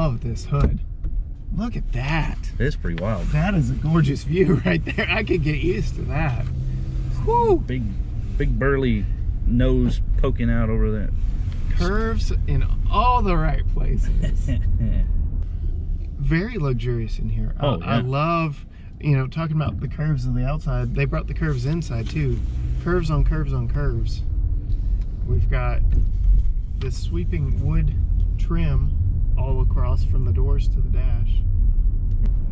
love this hood. Look at that. It's pretty wild. That is a gorgeous view right there. I could get used to that. Woo! Big burly nose poking out over that. Curves in all the right places. Very luxurious in here. Oh, yeah. I love, you know, talking about the curves of the outside. They brought the curves inside too. Curves on curves on curves. We've got this sweeping wood trim all across from the doors to the dash.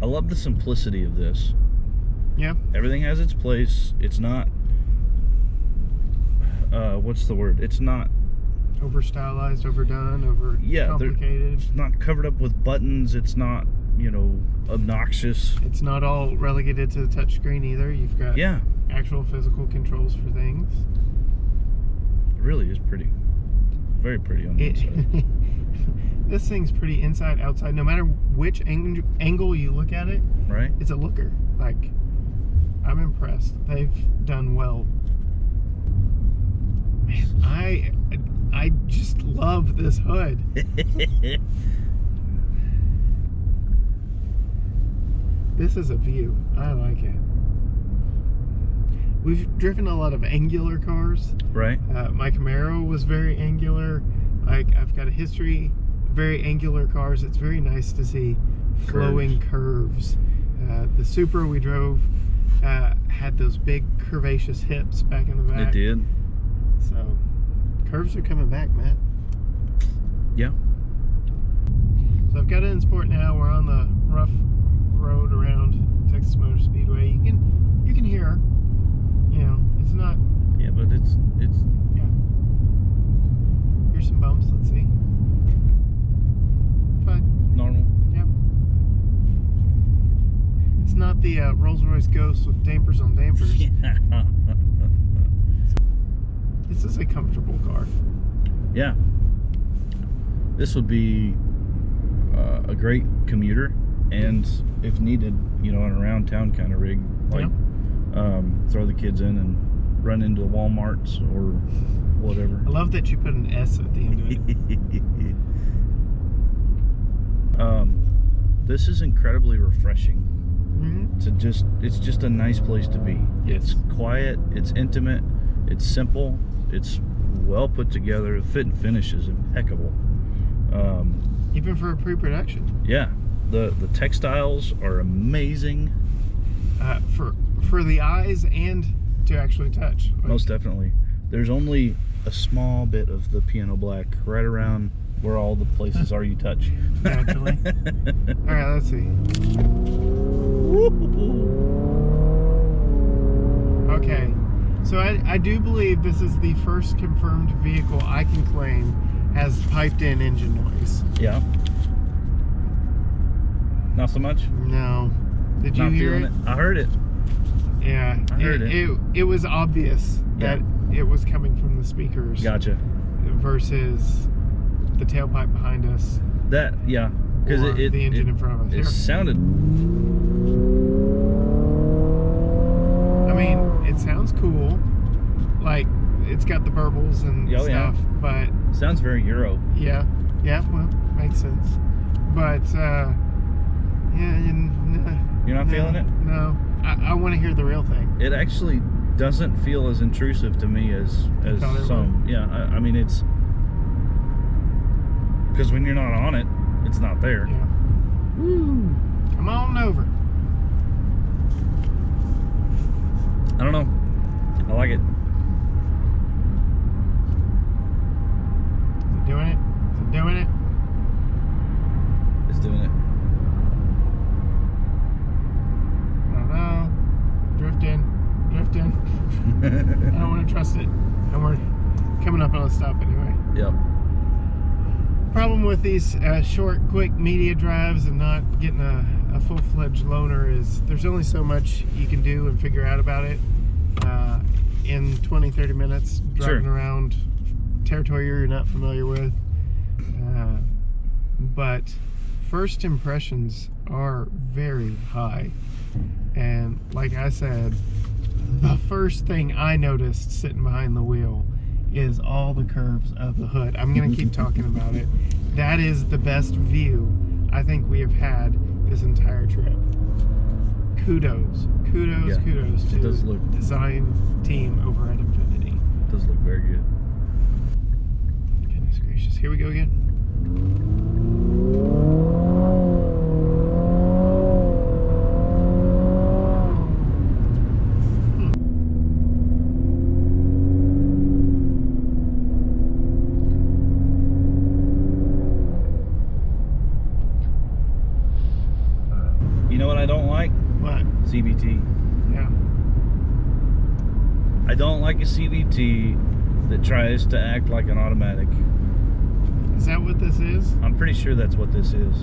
I love the simplicity of this. Yeah. Everything has its place. It's not, what's the word? It's not Over stylized, overdone, over complicated. It's not covered up with buttons. It's not, you know, obnoxious. It's not all relegated to the touchscreen either. You've got actual physical controls for things. It really is pretty. Very pretty on the inside. This thing's pretty inside, outside. No matter which angle you look at it, right? It's a looker. Like, I'm impressed. They've done well. Man, I just love this hood. This is a view. I like it. We've driven a lot of angular cars. Right. My Camaro was very angular. I've got a history of very angular cars. It's very nice to see flowing curves. The Supra we drove had those big curvaceous hips back in the back. It did. So curves are coming back, Matt. Yeah. So I've got it in sport now. We're on the rough road around Texas Motor Speedway. You can hear, you know, it's not. Yeah, but it's. Yeah. Here's some bumps. Let's see. Fine. Normal. Yep. It's not the Rolls-Royce Ghost with dampers on dampers. Yeah. This is a comfortable car. Yeah. This would be a great commuter, and if needed, you know, an around town kind of rig. Like, throw the kids in and run into Walmarts or whatever. I love that you put an S at the end of it. This is incredibly refreshing. Mm-hmm. It's just a nice place to be. Yes. It's quiet, it's intimate, it's simple, it's well put together. The fit and finish is impeccable. Even for a pre-production. Yeah, the textiles are amazing. For the eyes and to actually touch. Like, most definitely. There's only a small bit of the piano black right around where all the places are you touch. Naturally. All right, let's see. Okay, so I do believe this is the first confirmed vehicle I can claim has piped in engine noise. Yeah. Not so much? No. Did you hear it? I heard it. Yeah. I heard it. It was obvious that it was coming from the speakers. Gotcha. Versus the tailpipe behind us. That, yeah. Because the engine in front of us. It sounded. I mean, it sounds cool. Like, it's got the burbles and stuff, but sounds very Euro. Yeah, well, makes sense. But you're not feeling it? No, I want to hear the real thing. It actually doesn't feel as intrusive to me as some. Yeah, I mean, it's because when you're not on it, it's not there. Yeah. Woo! Come on over. I don't know. I like it. Is it doing it? Is it doing it? It's doing it. I don't know. Drifting. I don't want to trust it. And we're coming up on a stop anyway. Yep. Problem with these short, quick media drives and not getting a full-fledged loaner is there's only so much you can do and figure out about it in 20-30 minutes driving around territory you're not familiar with. But first impressions are very high, and like I said, the first thing I noticed sitting behind the wheel is all the curves of the hood. I'm gonna keep talking about it. That is the best view I think we have had this entire trip. Kudos Yeah, to it does look, design team over at Infiniti. it does look very good. Goodness gracious, here we go again. You know what I don't like? What? CVT. Yeah. I don't like a CVT that tries to act like an automatic. Is that what this is? I'm pretty sure that's what this is.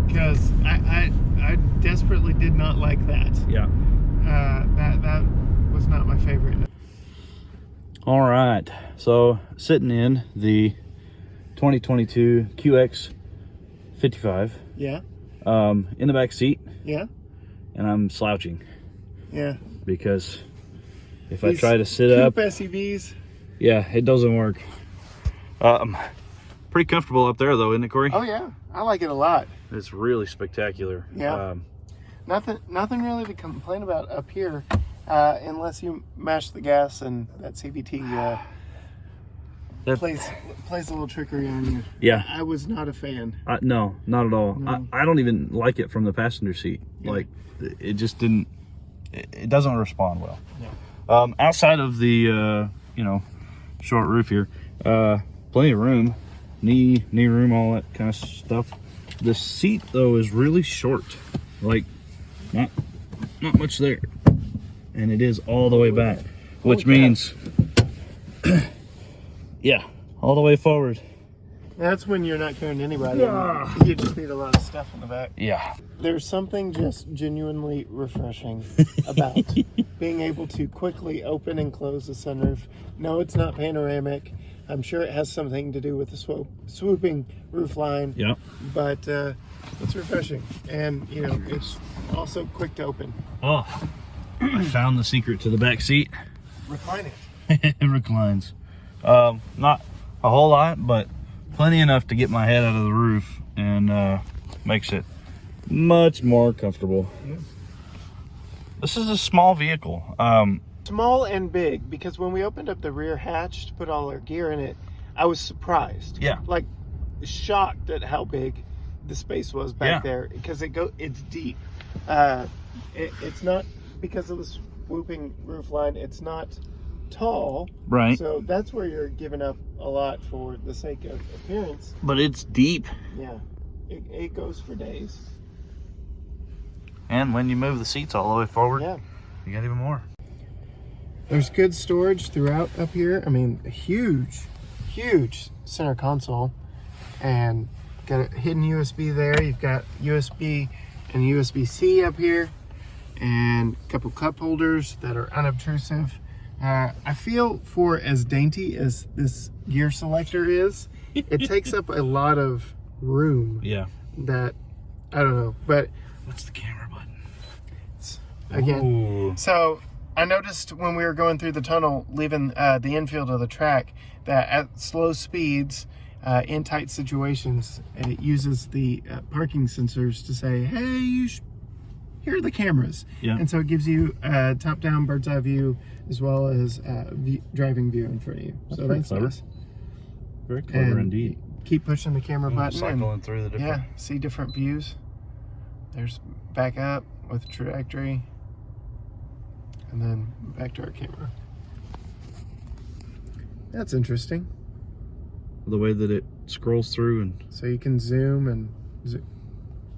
Because I desperately did not like that. Yeah. That was not my favorite. All right. So sitting in the 2022 QX55 Yeah. in the back seat, Yeah. and I'm slouching Yeah. because if These I try to sit coupe up, SUVs. yeah, it doesn't work. Pretty comfortable up there though, isn't it, Corey? Oh yeah, I like it a lot. It's really spectacular. Yeah. Nothing really to complain about up here, unless you mash the gas and that CVT plays a little trickery on you. Yeah. I was not a fan. No, not at all. No. I don't even like it from the passenger seat. Yeah. Like, it just didn't. It doesn't respond well. No. Outside of the short roof here, plenty of room, knee room, all that kind of stuff. The seat though is really short, like not much there, and it is all the way back, which means yeah, all the way forward. That's when you're not carrying anybody. Yeah. You just need a lot of stuff in the back. Yeah. There's something just genuinely refreshing about being able to quickly open and close the sunroof. No, it's not panoramic. I'm sure it has something to do with the swooping roof line. Yeah. But it's refreshing. And, it's also quick to open. Oh, I found the secret to the back seat. Recline it. It reclines. Not a whole lot, but plenty enough to get my head out of the roof, and makes it much more comfortable. Yeah. This is a small vehicle. Small and big, because when we opened up the rear hatch to put all our gear in it, I was surprised. Yeah. Like, shocked at how big the space was back there, because it's deep. It's not, because of the swooping roof line, it's not tall. Right. So that's where you're giving up a lot for the sake of appearance. But it's deep. Yeah. It goes for days. And when you move the seats all the way forward, Yeah. you got even more. There's good storage throughout up here. I mean, a huge center console, and got a hidden USB there. You've got USB and USB-C up here, and a couple cup holders that are unobtrusive. I feel for as dainty as this gear selector is, it takes up a lot of room. Yeah. That, I don't know, but What's the camera button? again, Ooh. so I noticed when we were going through the tunnel, leaving the infield of the track, that at slow speeds, in tight situations, it uses the parking sensors to say, hey, here are the cameras. Yeah. And so it gives you a top-down bird's eye view, as well as driving view in front of you. That's so pretty that's clever. nice. Very clever And indeed. Keep pushing the camera button. Cycling through the different. Yeah, see different views. There's back up with trajectory, and then back to our camera. That's interesting. The way that it scrolls through, and So you can zoom and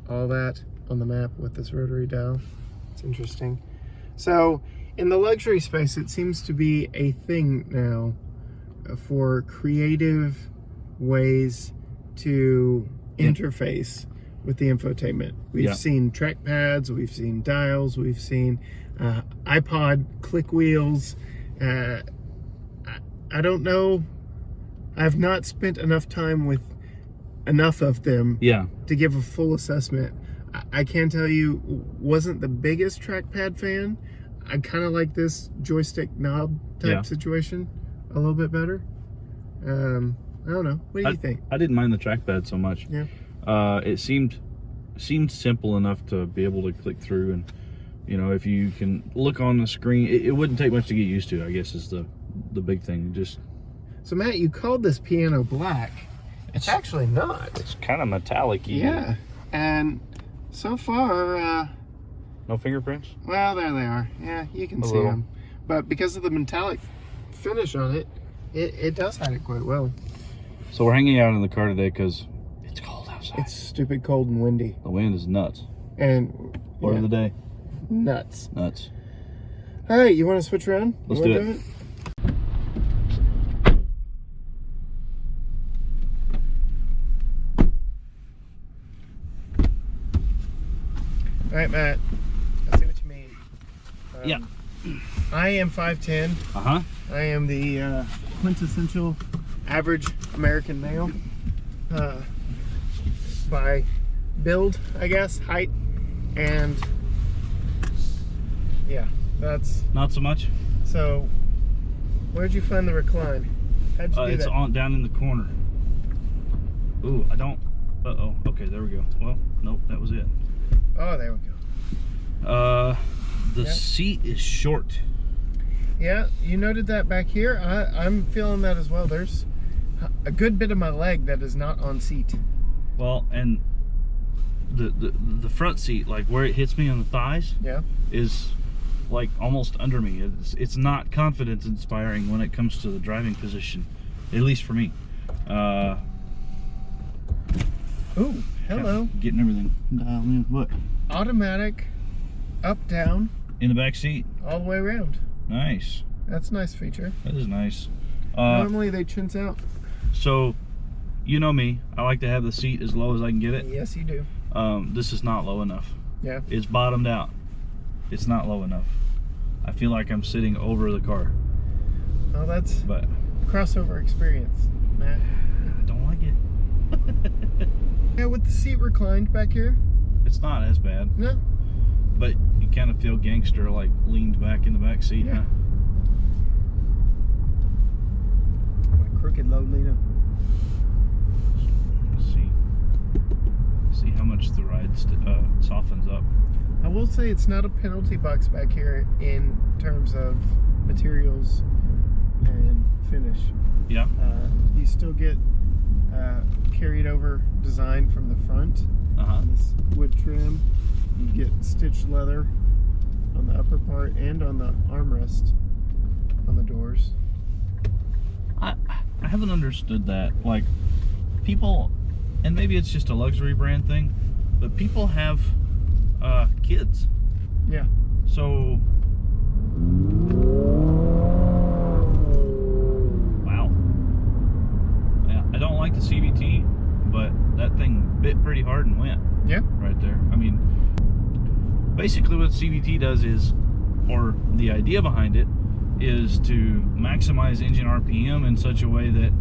all that on the map with this rotary dial. It's interesting. So in the luxury space, it seems to be a thing now for creative ways to interface with the infotainment. We've seen trackpads, we've seen dials, we've seen iPod click wheels. I don't know. I've not spent enough time with enough of them to give a full assessment. I can tell you, wasn't the biggest trackpad fan. I kind of like this joystick knob type situation a little bit better. I don't know. What do you think? I didn't mind the trackpad so much. Yeah. It seemed simple enough to be able to click through, and you know, if you can look on the screen, it wouldn't take much to get used to, I guess, is the big thing. Just so, Matt, you called this piano black. It's actually not. It's kind of metallic-y. Yeah, and so far, no fingerprints? well, there they are. Yeah, you can see them. But because of the metallic finish on it, it does hide it quite well. So we're hanging out in the car today because it's cold outside. It's stupid cold and windy. The wind is nuts. And Word of the day. Nuts. Nuts. All right, you want to switch around? Let's do it. All right, Matt. I see what you mean. Yeah. I am 5'10". Uh-huh. I am the quintessential average American male. By build, I guess, height, and yeah, that's not so much. So, where'd you find the recline? How'd you do it's that? on down in the corner. Ooh, I don't. Uh-oh. Okay, there we go. Well, nope, that was it. Oh, there we go. The seat is short. Yeah, you noted that back here. I'm feeling that as well. There's a good bit of my leg that is not on seat. Well, and the front seat, like where it hits me on the thighs, is like almost under me. It's not confidence inspiring when it comes to the driving position, at least for me. Ooh, hello. Getting everything dialed in. What? Automatic, up, down. In the back seat. All the way around. Nice. That's a nice feature. That is nice. Normally they chintz out. So, you know me. I like to have the seat as low as I can get it. Yes, you do. This is not low enough. Yeah. It's bottomed out. It's not low enough. I feel like I'm sitting over the car. Well, that's crossover experience, Matt. I don't like it. Yeah, with the seat reclined back here. It's not as bad. No. But you kind of feel gangster, like leaned back in the back seat, huh? My crooked load leader. Let's see how much the ride softens up. I will say it's not a penalty box back here in terms of materials and finish. Yeah. You still get carried over design from the front. This wood trim. You get stitched leather on the upper part and on the armrest on the doors. I haven't understood that. Like, people, and maybe it's just a luxury brand thing, but people have kids. Yeah. So, wow. Yeah, I don't like the CVT, but that thing bit pretty hard and went. Yeah. Right there. I mean, basically what CVT does is, or the idea behind it, is to maximize engine RPM in such a way that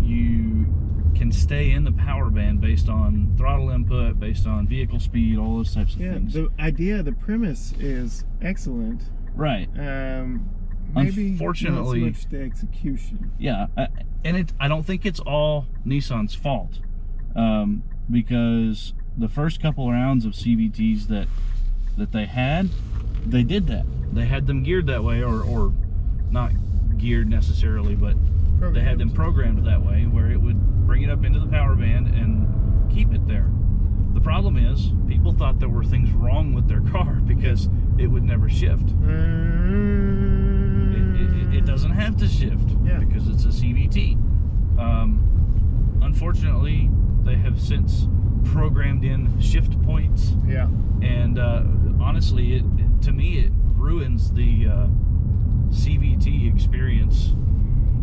you can stay in the power band based on throttle input, based on vehicle speed, all those types of things. The idea, the premise is excellent. Right. Maybe unfortunately, not so much the execution. Yeah, and I don't think it's all Nissan's fault, because the first couple rounds of CVTs that they did that. They had them geared that way, or not geared necessarily, but they had them programmed that way, where it would bring it up into the power band and keep it there. The problem is, people thought there were things wrong with their car because it would never shift. It doesn't have to shift because it's a CVT. Unfortunately, they have since programmed in shift points. Yeah. And honestly, to me, it ruins the CVT experience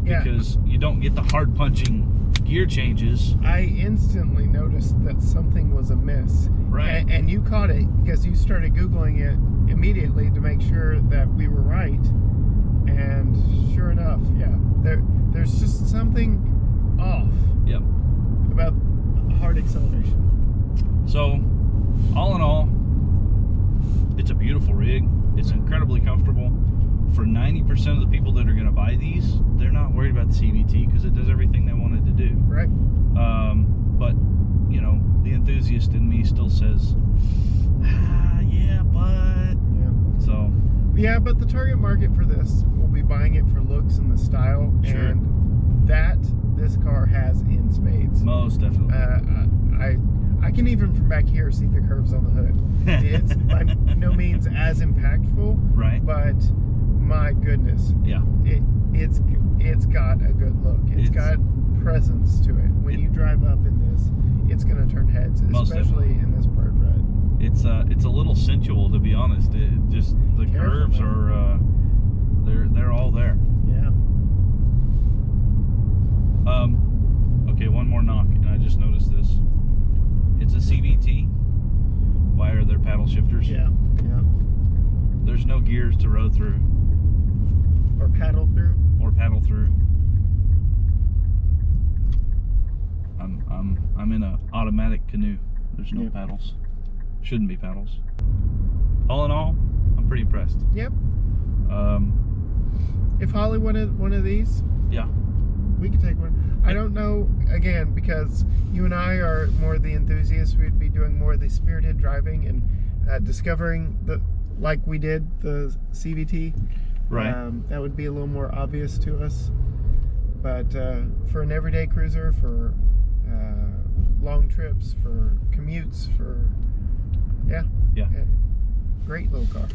because you don't get the hard punching gear changes. I instantly noticed that something was amiss. Right. And you caught it because you started Googling it immediately to make sure that we were right. And sure enough, there's just something off. Yep. About hard acceleration. So, all in all, it's a beautiful rig. It's incredibly comfortable. For 90% of the people that are going to buy these, they're not worried about the CVT because it does everything they wanted to do. Right. but you know, the enthusiast in me still says, yeah, but so. Yeah, but the target market for this will be buying it for looks and the style, Sure. and that this car has in spades. Most definitely. I can even from back here see the curves on the hood. It's by no means as impactful, Right. but my goodness, Yeah. it's got a good look. It's got presence to it. When you drive up in this, it's going to turn heads, Most especially definitely. in this bright red. It's a little sensual, to be honest. It just the Careful, curves are they're all there. Yeah. Okay, one more knock, and I just noticed this. It's a CVT. Why are there paddle shifters? Yeah. Yeah. There's no gears to row through Or paddle through. or paddle through. I'm in a automatic canoe. There's no Yep. paddles. Shouldn't be paddles. All in all, I'm pretty impressed. Yep. If Holly wanted one of these, Yeah. we could take one. I don't know, again, because you and I are more the enthusiasts. We'd be doing more of the spirited driving and discovering like we did the CVT. Right. That would be a little more obvious to us. But for an everyday cruiser, for long trips, for commutes, Yeah. great little car.